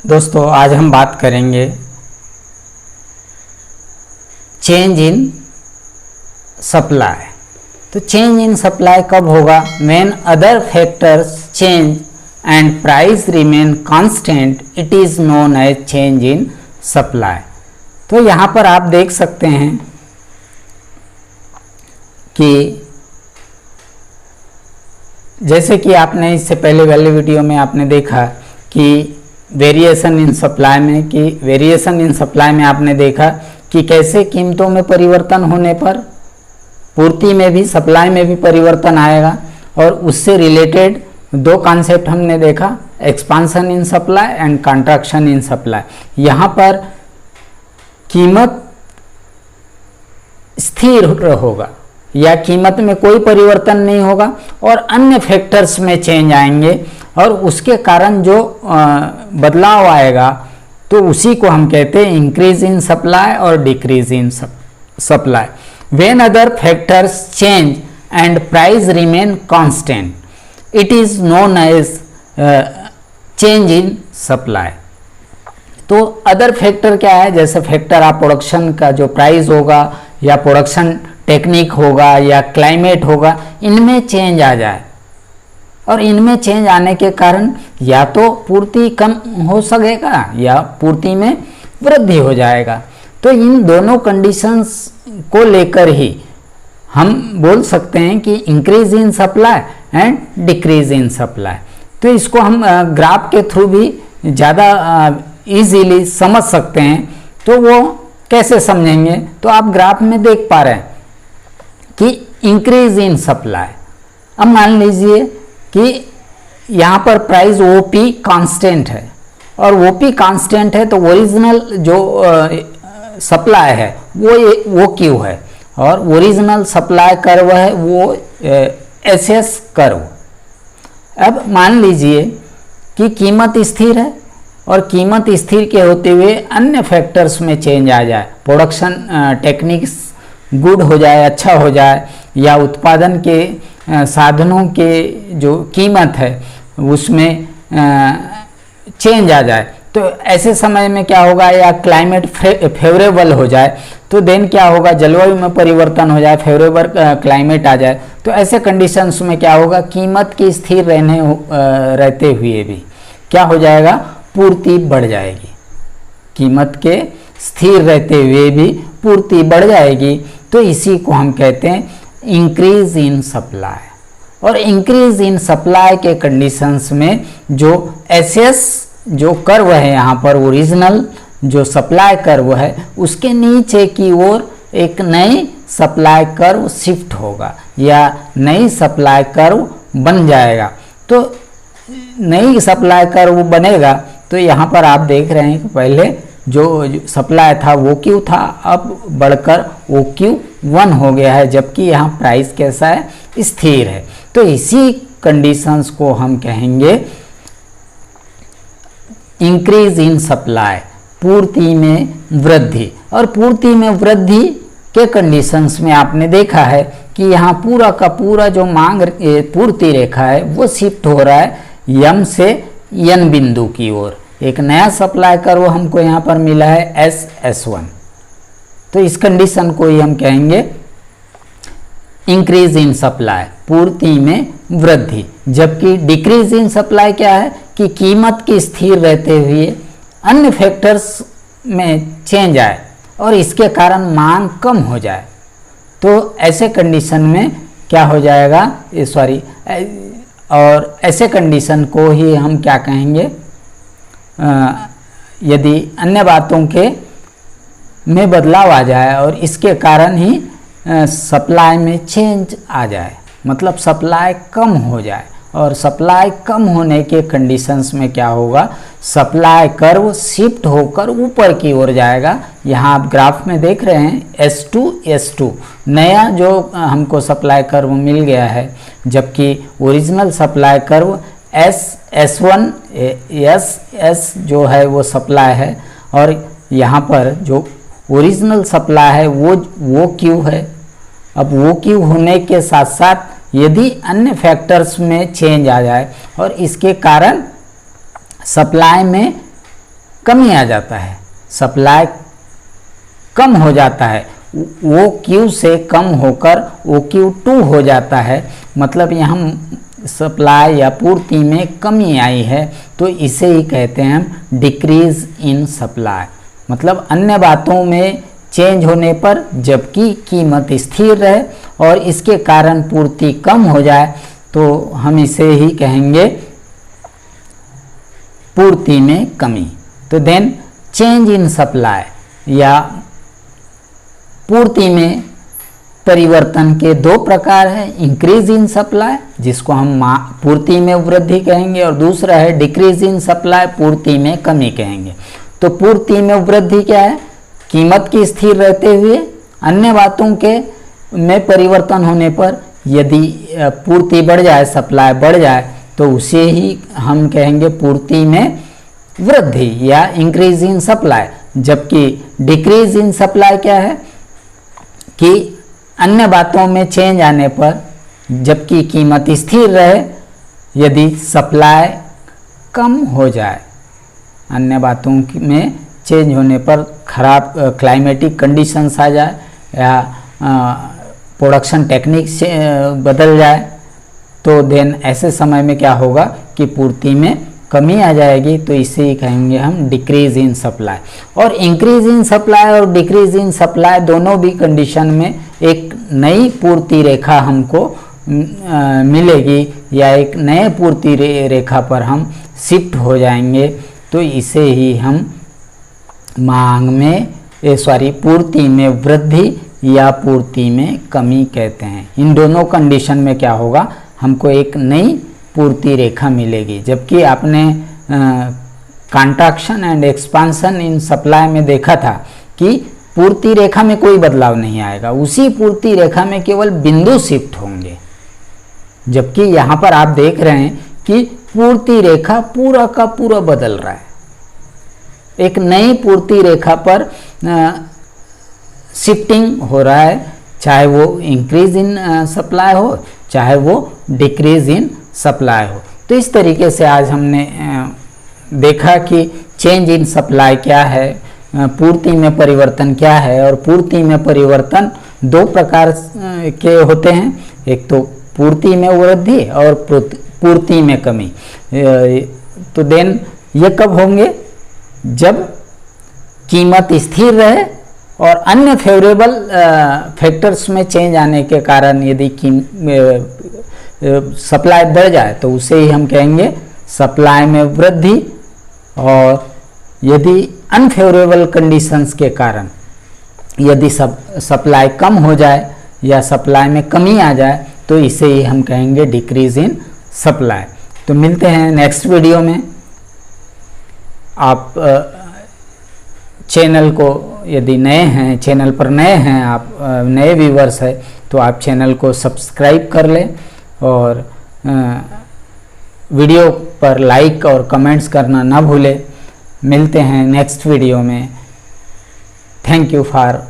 दोस्तों आज हम बात करेंगे चेंज इन सप्लाई। तो चेंज इन सप्लाई कब होगा? When other factors change and price remain constant, it is known as change in supply. तो यहाँ पर आप देख सकते हैं कि जैसे कि आपने इससे पहले वाले वीडियो में आपने देखा कि वेरिएशन इन सप्लाई में आपने देखा कि कैसे कीमतों में परिवर्तन होने पर पूर्ति में भी सप्लाई में भी परिवर्तन आएगा। और उससे रिलेटेड दो कॉन्सेप्ट हमने देखा, expansion in supply and contraction in supply. यहाँ पर कीमत स्थिर होगा या कीमत में कोई परिवर्तन नहीं होगा और अन्य फैक्टर्स में चेंज आएंगे और उसके कारण जो बदलाव आएगा तो उसी को हम कहते हैं इंक्रीज इन सप्लाई और decrease in supply. When other factors change and price remain constant, it is known as change in supply. तो अदर फैक्टर क्या है? जैसे फैक्टर आप प्रोडक्शन का जो प्राइस होगा या प्रोडक्शन टेक्निक होगा या क्लाइमेट होगा, इनमें चेंज आ जाए और इनमें चेंज आने के कारण या तो पूर्ति कम हो सकेगा या पूर्ति में वृद्धि हो जाएगा। तो इन दोनों कंडीशंस को लेकर ही हम बोल सकते हैं कि increase in supply and decrease in supply. तो इसको हम ग्राफ के थ्रू भी ज़्यादा इजीली समझ सकते हैं। तो वो कैसे समझेंगे? तो आप ग्राफ में देख पा रहे हैं कि इंक्रीज इन सप्लाई। अब मान लीजिए कि यहाँ पर प्राइस ओपी कांस्टेंट है और ओपी कांस्टेंट है तो ओरिजिनल जो सप्लाई है वो क्यू है और ओरिजिनल सप्लाई कर्व है वो एसएस कर्व। अब मान लीजिए कि कीमत स्थिर है और कीमत स्थिर के होते हुए अन्य फैक्टर्स में चेंज आ जाए, प्रोडक्शन टेक्निक्स गुड हो जाए, अच्छा हो जाए, या उत्पादन के साधनों के जो कीमत है उसमें चेंज आ जाए, तो ऐसे समय में क्या होगा? या क्लाइमेट फेवरेबल हो जाए तो देन क्या होगा? जलवायु में परिवर्तन हो जाए, फेवरेबल क्लाइमेट आ जाए, तो ऐसे कंडीशंस में क्या होगा? कीमत की स्थिर रहते हुए भी क्या हो जाएगा? पूर्ति बढ़ जाएगी। कीमत के स्थिर रहते हुए भी पूर्ति बढ़ जाएगी। तो इसी को हम कहते हैं इंक्रीज इन सप्लाई। और इंक्रीज इन सप्लाई के कंडीशंस में जो एसएस जो कर्व है यहाँ पर ओरिजिनल जो सप्लाई कर्व है उसके नीचे की ओर एक नई सप्लाई कर्व शिफ्ट होगा या नई सप्लाई कर्व बन जाएगा। तो नई सप्लाई कर्व बनेगा तो यहाँ पर आप देख रहे हैं कि पहले जो सप्लाई था वो क्यू था, अब बढ़कर वो Q1 हो गया है, जबकि यहाँ प्राइस कैसा है? स्थिर है। तो इसी कंडीशंस को हम कहेंगे इंक्रीज इन सप्लाई, पूर्ति में वृद्धि। और पूर्ति में वृद्धि के कंडीशंस में आपने देखा है कि यहाँ पूरा का पूरा जो मांग पूर्ति रेखा है वो शिफ्ट हो रहा है M से N बिंदु की ओर। एक नया सप्लाई कर्व हमको यहाँ पर मिला है S1। तो इस कंडीशन को ही हम कहेंगे इंक्रीज इन सप्लाई, पूर्ति में वृद्धि। जबकि डिक्रीज इन सप्लाई क्या है? कि कीमत की स्थिर रहते हुए अन्य फैक्टर्स में चेंज आए और इसके कारण मांग कम हो जाए। तो ऐसे कंडीशन में क्या हो जाएगा? और ऐसे कंडीशन को ही हम क्या कहेंगे? यदि अन्य बातों के में बदलाव आ जाए और इसके कारण ही सप्लाई में चेंज आ जाए, मतलब सप्लाई कम हो जाए। और सप्लाई कम होने के कंडीशंस में क्या होगा? सप्लाई कर्व शिफ्ट होकर ऊपर की ओर जाएगा। यहाँ आप ग्राफ में देख रहे हैं S2 नया जो हमको सप्लाई कर्व मिल गया है, जबकि ओरिजिनल सप्लाई कर्व S1 जो है वो सप्लाई है और यहाँ पर जो ओरिजिनल सप्लाई है वो क्यू है। अब वो क्यू होने के साथ साथ यदि अन्य फैक्टर्स में चेंज आ जाए और इसके कारण सप्लाई में कमी आ जाता है, सप्लाई कम हो जाता है, OQ से कम होकर OQ2 हो जाता है, मतलब यहाँ सप्लाई या पूर्ति में कमी आई है, तो इसे ही कहते हैं हम डिक्रीज इन सप्लाई। मतलब अन्य बातों में चेंज होने पर जबकि कीमत स्थिर रहे और इसके कारण पूर्ति कम हो जाए तो हम इसे ही कहेंगे पूर्ति में कमी। तो देन चेंज इन सप्लाई या पूर्ति में परिवर्तन के दो प्रकार हैं, इंक्रीज इन सप्लाई जिसको हम पूर्ति में वृद्धि कहेंगे और दूसरा है डिक्रीज इन सप्लाई, पूर्ति में कमी कहेंगे। तो पूर्ति में वृद्धि क्या है, कीमत की स्थिर रहते हुए अन्य बातों के में परिवर्तन होने पर यदि पूर्ति बढ़ जाए, सप्लाई बढ़ जाए तो उसे ही हम कहेंगे पूर्ति में वृद्धि या इंक्रीज इन सप्लाई। जबकि डिक्रीज इन सप्लाई क्या है कि अन्य बातों में चेंज आने पर जबकि कीमत स्थिर रहे, यदि सप्लाई कम हो जाए, अन्य बातों में चेंज होने पर खराब क्लाइमेटिक कंडीशंस आ जाए या प्रोडक्शन टेक्निक से बदल जाए, तो देन ऐसे समय में क्या होगा कि पूर्ति में कमी आ जाएगी, तो इसे ही कहेंगे हम डिक्रीज इन सप्लाई। और इंक्रीज इन सप्लाई और डिक्रीज इन सप्लाई दोनों भी कंडीशन में एक नई पूर्ति रेखा हमको मिलेगी या एक नए पूर्ति रेखा पर हम शिफ्ट हो जाएंगे, तो इसे ही हम मांग में पूर्ति में वृद्धि या पूर्ति में कमी कहते हैं। इन दोनों कंडीशन में क्या होगा, हमको एक नई पूर्ति रेखा मिलेगी। जबकि आपने contraction and expansion in supply में देखा था कि पूर्ति रेखा में कोई बदलाव नहीं आएगा, उसी पूर्ति रेखा में केवल बिंदु शिफ्ट होंगे। जबकि यहाँ पर आप देख रहे हैं कि पूर्ति रेखा पूरा का पूरा बदल रहा है, एक नई पूर्ति रेखा पर शिफ्टिंग हो रहा है, चाहे वो इंक्रीज इन सप्लाई हो चाहे वो डिक्रीज इन सप्लाई हो। तो इस तरीके से आज हमने देखा कि चेंज इन सप्लाई क्या है, पूर्ति में परिवर्तन क्या है, और पूर्ति में परिवर्तन दो प्रकार के होते हैं, एक तो पूर्ति में वृद्धि और पूर्ति में कमी। तो देन ये कब होंगे, जब कीमत स्थिर रहे और अन्य फेवरेबल फैक्टर्स में चेंज आने के कारण यदि सप्लाई बढ़ जाए तो उसे ही हम कहेंगे सप्लाई में वृद्धि। और यदि अनफेवरेबल कंडीशंस के कारण यदि सप्लाई कम हो जाए या सप्लाई में कमी आ जाए तो इसे ही हम कहेंगे डिक्रीज इन सप्लाई। तो मिलते हैं नेक्स्ट वीडियो में। आप चैनल को यदि नए हैं, चैनल पर नए हैं, आप नए व्यूवर्स हैं तो आप चैनल को सब्सक्राइब कर लें और वीडियो पर लाइक और कमेंट्स करना ना भूलें। मिलते हैं नेक्स्ट वीडियो में। Thank you for